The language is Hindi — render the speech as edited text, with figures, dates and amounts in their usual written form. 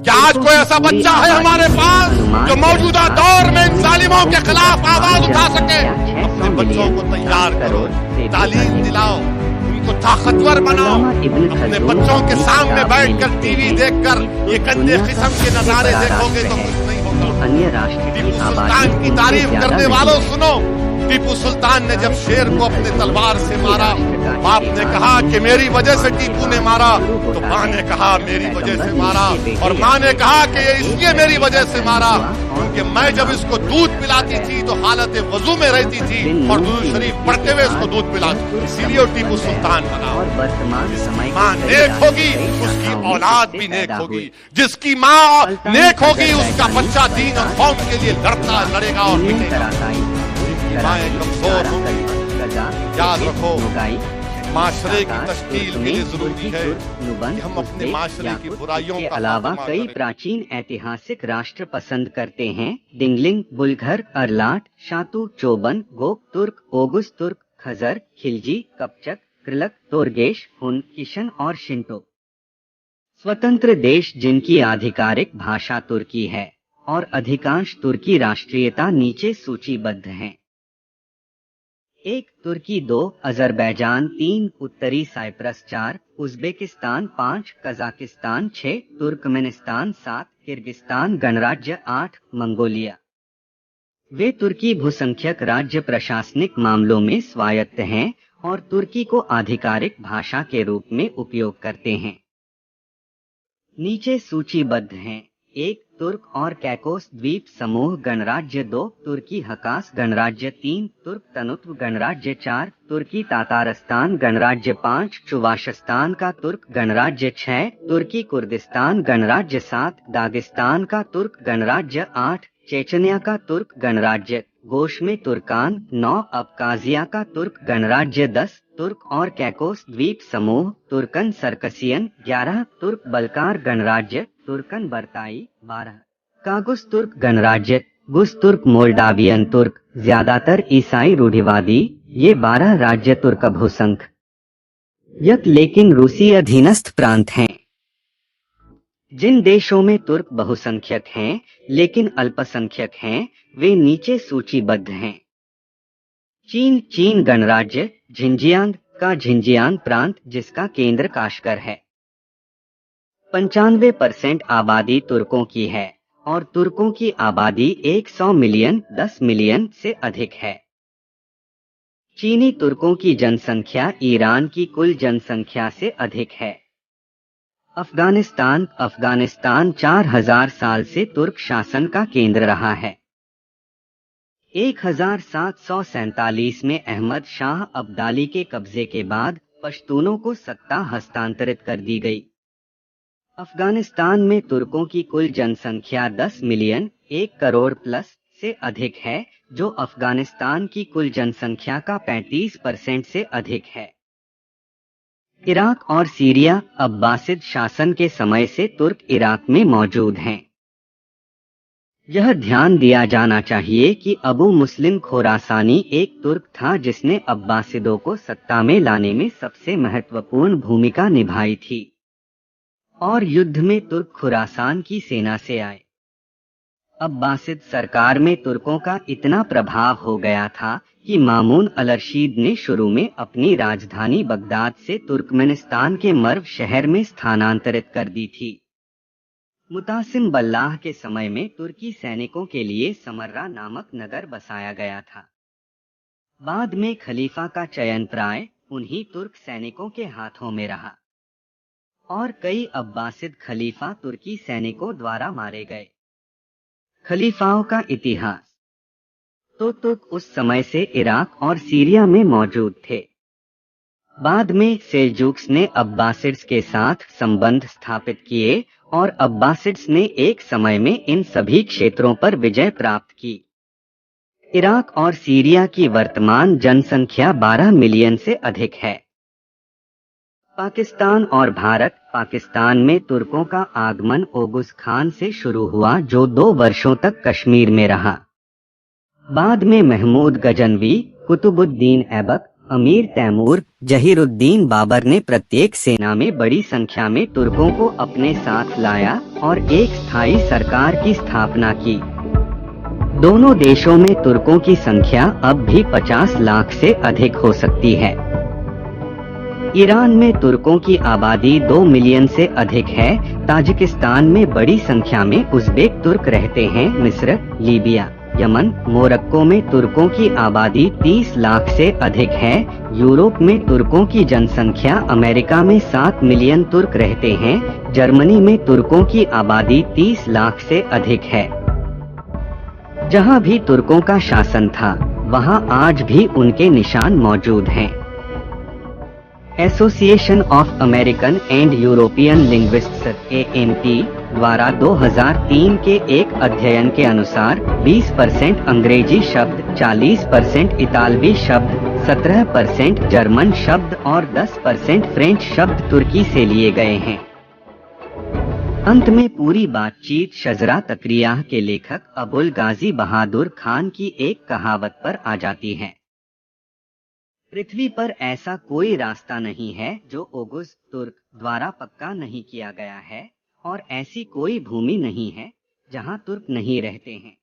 क्या आज कोई ऐसा बच्चा है हमारे पास जो मौजूदा दौर में इन जालिमों के खिलाफ आवाज उठा सके? अपने बच्चों को तैयार करो, तालीम दिलाओ, उनको ताकतवर बनाओ। अपने बच्चों के सामने बैठकर टीवी देखकर ये गंदे किस्म के नजारे देखोगे तो कुछ नहीं होगा। टीपू सुल्तान की तारीफ करने वालों सुनो, टीपू सुल्तान ने जब शेर को अपने तलवार से मारा, बाप ने कहा कि मेरी वजह से टीपू ने मारा, तो माँ ने कहा मेरी वजह से मारा, और माँ ने कहा कि ये इसलिए मेरी वजह से मारा क्योंकि मैं जब इसको दूध पिलाती थी तो हालत वजू में रहती थी और दूध शरीफ पढ़ते हुए इसको दूध पिलाती, इसीलिए वो टीपू सुल्तान बना। जिसकी माँ नेक होगी उसकी औलाद भी नेक होगी, जिसकी माँ नेक होगी उसका बच्चा दीन और कौम के लिए लड़ेगा और मिटेगा। माएँ कमजोर होंगी, याद रखो माशरे की तश्कील के लिए जरूरी है कि हम अपने माशरे की बुराइयों के का अलावा कई प्राचीन ऐतिहासिक राष्ट्र पसंद करते हैं। दिंगलिंग, बुलघर, अरलाट, शातु, चोबन, गोक तुर्क, ओगुस तुर्क, खजर, खिलजी, कपचक, कृलक, तोरगेश, हुन, किशन और शिंटो। स्वतंत्र देश जिनकी आधिकारिक भाषा तुर्की है और अधिकांश तुर्की राष्ट्रीयता नीचे सूचीबद्ध हैं। 1 तुर्की, 2 अजरबैजान, 3 उत्तरी Cyprus, 4 Uzbekistan, 5 Kazakhstan, 6 Turkmenistan, 7 Kyrgyzstan गणराज्य, 8 मंगोलिया। वे तुर्की भूसंख्यक राज्य प्रशासनिक मामलों में स्वायत्त हैं और तुर्की को आधिकारिक भाषा के रूप में उपयोग करते हैं। नीचे सूचीबद्ध हैं। 1 तुर्क और कैकोस द्वीप समूह गणराज्य, 2 तुर्की हकास गणराज्य, 3 तुर्क तनुत्व गणराज्य, 4 तुर्की तातारस्तान गणराज्य, 5 चुवाशस्तान का तुर्क गणराज्य, 6 तुर्की कुर्दिस्तान गणराज्य, 7 दागिस्तान का तुर्क गणराज्य, 8 चेचनिया का तुर्क गणराज्य, गोश में तुर्कान, 9 अबकाजिया का तुर्क गणराज्य, 10 तुर्क और कैकोस द्वीप समूह तुर्कन सर्कसियन, 11 तुर्क बल्कार गणराज्य, तुर्कन बर्ताई, 12 कागुस तुर्क गणराज्य, गुस तुर्क मोल्डावियन तुर्क, ज्यादातर ईसाई रूढ़िवादी। ये 12 राज्य तुर्क भूसंघ यक लेकिन रूसी अधीनस्थ प्रांत हैं। जिन देशों में तुर्क बहुसंख्यक हैं लेकिन अल्पसंख्यक हैं वे नीचे सूचीबद्ध हैं। चीन गणराज्य, झिंजियांग का झिंजियांग प्रांत जिसका केंद्र काशगर है। 95% आबादी तुर्कों की है और तुर्कों की आबादी 100 मिलियन 10 मिलियन से अधिक है। चीनी तुर्कों की जनसंख्या ईरान की कुल जनसंख्या से अधिक है। अफगानिस्तान 4000 साल से तुर्क शासन का केंद्र रहा है। 1747 में अहमद शाह अब्दाली के कब्जे के बाद पश्तूनों को सत्ता हस्तांतरित कर दी गई। अफगानिस्तान में तुर्कों की कुल जनसंख्या 10 मिलियन 1 करोड़ प्लस से अधिक है, जो अफगानिस्तान की कुल जनसंख्या का 35% से अधिक है। इराक और सीरिया अब्बासिद शासन के समय से तुर्क इराक में मौजूद हैं। यह ध्यान दिया जाना चाहिए कि अबू मुस्लिम खोरासानी एक तुर्क था जिसने अब्बासिदों को सत्ता में लाने में सबसे महत्वपूर्ण भूमिका निभाई थी और युद्ध में तुर्क खुरासान की सेना से आए। अब्बासिद सरकार में तुर्कों का इतना प्रभाव हो गया था कि मामून अल-रशीद ने शुरू में अपनी राजधानी बगदाद से तुर्कमेनिस्तान के मर्व शहर में स्थानांतरित कर दी थी। मुतासिम बल्लाह के समय में तुर्की सैनिकों के लिए समर्रा नामक नगर बसाया गया था। बाद में खलीफा का चयन प्राय उन्हीं तुर्क सैनिकों के हाथों में रहा और कई अब्बासिद खलीफा तुर्की सैनिकों द्वारा मारे गए। खलीफाओं का इतिहास तो तुर्क उस समय से इराक और सीरिया में मौजूद थे। बाद में सेल्जुक्स ने अब्बासिड्स के साथ संबंध स्थापित किए और अब्बासिड्स ने एक समय में इन सभी क्षेत्रों पर विजय प्राप्त की। इराक और सीरिया की वर्तमान जनसंख्या 12 मिलियन से अधिक है। पाकिस्तान और भारत। पाकिस्तान में तुर्कों का आगमन ओगुस खान से शुरू हुआ जो 2 वर्षों तक कश्मीर में रहा। बाद में महमूद गजनवी, कुतुबुद्दीन ऐबक, अमीर तैमूर जहीरुद्दीन बाबर ने प्रत्येक सेना में बड़ी संख्या में तुर्कों को अपने साथ लाया और एक स्थायी सरकार की स्थापना की। दोनों देशों में तुर्कों की संख्या अब भी 50 लाख से अधिक हो सकती है। ईरान में तुर्कों की आबादी 2 मिलियन से अधिक है। ताजिकिस्तान में बड़ी संख्या में उज़्बेक तुर्क रहते हैं। मिस्र, लीबिया, यमन, मोरक्को में तुर्कों की आबादी 30 लाख से अधिक है। यूरोप में तुर्कों की जनसंख्या, अमेरिका में 7 मिलियन तुर्क रहते हैं। जर्मनी में तुर्कों की आबादी 30 लाख से अधिक है। जहां भी तुर्कों का शासन था, वहां आज भी उनके निशान मौजूद हैं। Association of American and European linguists (AMP) द्वारा 2003 के एक अध्ययन के अनुसार 20% अंग्रेजी शब्द, 40% इतालवी शब्द, 17% जर्मन शब्द और 10% फ्रेंच शब्द तुर्की से लिए गए हैं। अंत में पूरी बातचीत शजरा तकरियाह के लेखक अबुल गाजी बहादुर खान की एक कहावत पर आ जाती है। पृथ्वी पर ऐसा कोई रास्ता नहीं है जो ओगुस तुर्क द्वारा पक्का नहीं किया गया है, और ऐसी कोई भूमि नहीं है जहां तुर्क नहीं रहते हैं।